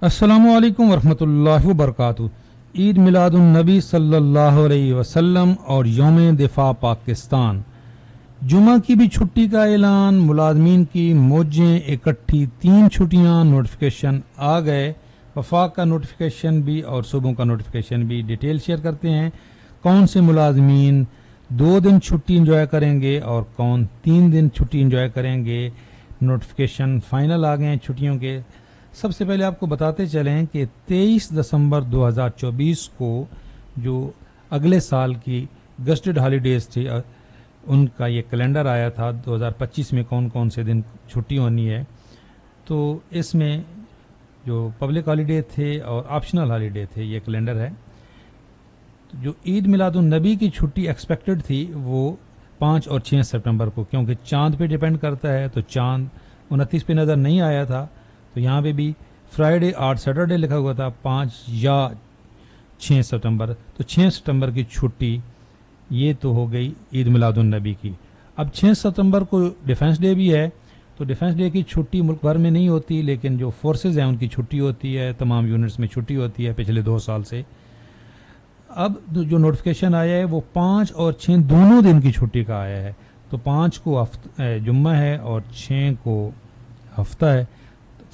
अस्सलामु अलैकुम वरहमतुल्लाहि वबरकातुहू। ईद मिलादुन्नबी सल्लल्लाहु अलैहि वसल्लम और यौम दिफा पाकिस्तान। जुमा की भी छुट्टी का ऐलान, मुलाजमीन की मौजें इकट्ठी, 3 छुट्टियां, नोटिफिकेशन आ गए। वफाक का नोटिफिकेशन भी और सूबों का नोटिफिकेशन भी। डिटेल शेयर करते हैं कौन से मुलाजमीन 2 दिन छुट्टी इंजॉय करेंगे और कौन 3 दिन छुट्टी इंजॉय करेंगे। नोटिफिकेशन फाइनल आ गए हैं छुट्टियों के। सबसे पहले आपको बताते चलें कि 23 दिसंबर 2024 को जो अगले साल की गस्टेड हॉलीडेज थी उनका ये कैलेंडर आया था 2025 में कौन कौन से दिन छुट्टी होनी है। तो इसमें जो पब्लिक हॉलीडे थे और ऑप्शनल हॉलीडे थे ये कैलेंडर है। तो जो ईद मिलादुन नबी की छुट्टी एक्सपेक्टेड थी वो 5 और 6 सितंबर को, क्योंकि चांद पे डिपेंड करता है तो चांद 29 पे नज़र नहीं आया था। तो यहाँ पे भी फ्राइडे और सैटरडे लिखा हुआ था 5 या 6 सितंबर। तो 6 सितंबर की छुट्टी ये तो हो गई ईद मिलादुन नबी की। अब 6 सितंबर को डिफेंस डे भी है। तो डिफेंस डे की छुट्टी मुल्क भर में नहीं होती, लेकिन जो फोर्सेज हैं उनकी छुट्टी होती है, तमाम यूनिट्स में छुट्टी होती है पिछले 2 साल से। अब जो नोटिफिकेशन आया है वो 5 और 6 दोनों दिन की छुट्टी का आया है। तो 5 को जुम्मा है और 6 को हफ्ता है,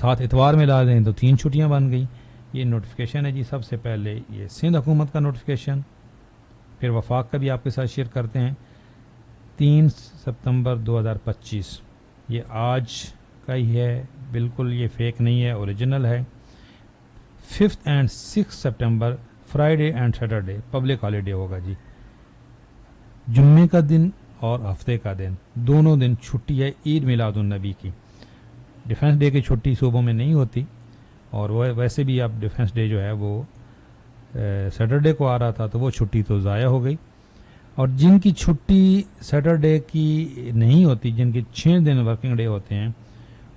साथ इतवार में ला दें तो 3 छुट्टियां बन गई। ये नोटिफिकेशन है जी। सबसे पहले ये सिंध हुकूमत का नोटिफिकेशन, फिर वफाक का भी आपके साथ शेयर करते हैं। 3 सितंबर 2025 ये आज का ही है, बिल्कुल ये फेक नहीं है, ओरिजिनल है। 5 and 6 September Friday and Saturday public holiday होगा जी। जुम्मे का दिन और हफ्ते का दिन दोनों दिन छुट्टी है ईद मिलादुन नबी की। डिफेंस डे की छुट्टी सूबों में नहीं होती, और वैसे भी अब डिफेंस डे जो है वो सैटरडे को आ रहा था, तो वो छुट्टी तो ज़ाया हो गई। और जिनकी छुट्टी सैटरडे की नहीं होती, जिनके 6 दिन वर्किंग डे होते हैं,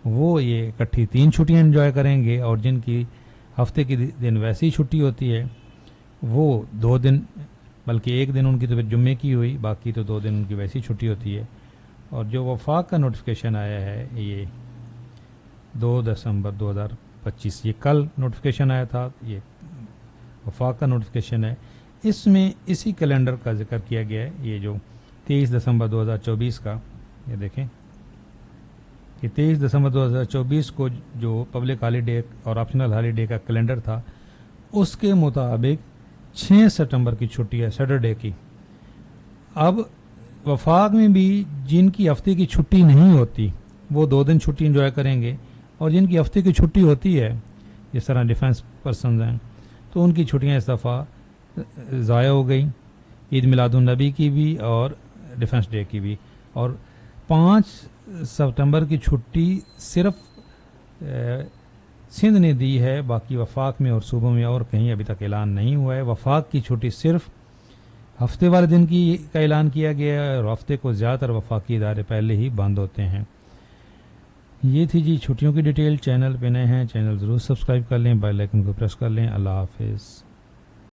वो ये इकट्ठी 3 छुट्टियां एंजॉय करेंगे। और जिनकी हफ्ते के दिन वैसी छुट्टी होती है वो 2 दिन, बल्कि 1 दिन उनकी तो फिर जुम्मे की हुई, बाकी तो 2 दिन उनकी वैसी छुट्टी होती है। और जो वफाक का नोटिफिकेशन आया है ये 2 दिसंबर 2025, ये कल नोटिफिकेशन आया था, ये वफाक का नोटिफिकेशन है। इसमें इसी कैलेंडर का जिक्र किया गया है। ये जो 23 दिसंबर 2024 का, ये देखें कि 23 दिसंबर 2024 को जो पब्लिक हॉलीडे और ऑप्शनल हॉलीडे का कैलेंडर था उसके मुताबिक 6 सितंबर की छुट्टी है सैटरडे की। अब वफाक में भी जिनकी हफ्ते की छुट्टी नहीं होती वो 2 दिन छुट्टी एंजॉय करेंगे, और जिनकी हफ्ते की छुट्टी होती है, जिस तरह डिफेंस पर्सन हैं, तो उनकी छुट्टियां इस दफ़ा ज़ाया हो गई, ईद मिलादुन नबी की भी और डिफेंस डे की भी। और 5 सितंबर की छुट्टी सिर्फ सिंध ने दी है, बाकी वफाक में और सूबों में और कहीं अभी तक ऐलान नहीं हुआ है। वफाक की छुट्टी सिर्फ हफ्ते वाले दिन की का ऐलान किया गया है, और हफ्ते को ज़्यादातर वफाकी इदारे पहले ही बंद होते हैं। ये थी जी छुट्टियों की डिटेल। चैनल पे नए हैं, चैनल ज़रूर सब्सक्राइब कर लें, बेल आइकन को प्रेस कर लें। अल्लाह हाफिज़।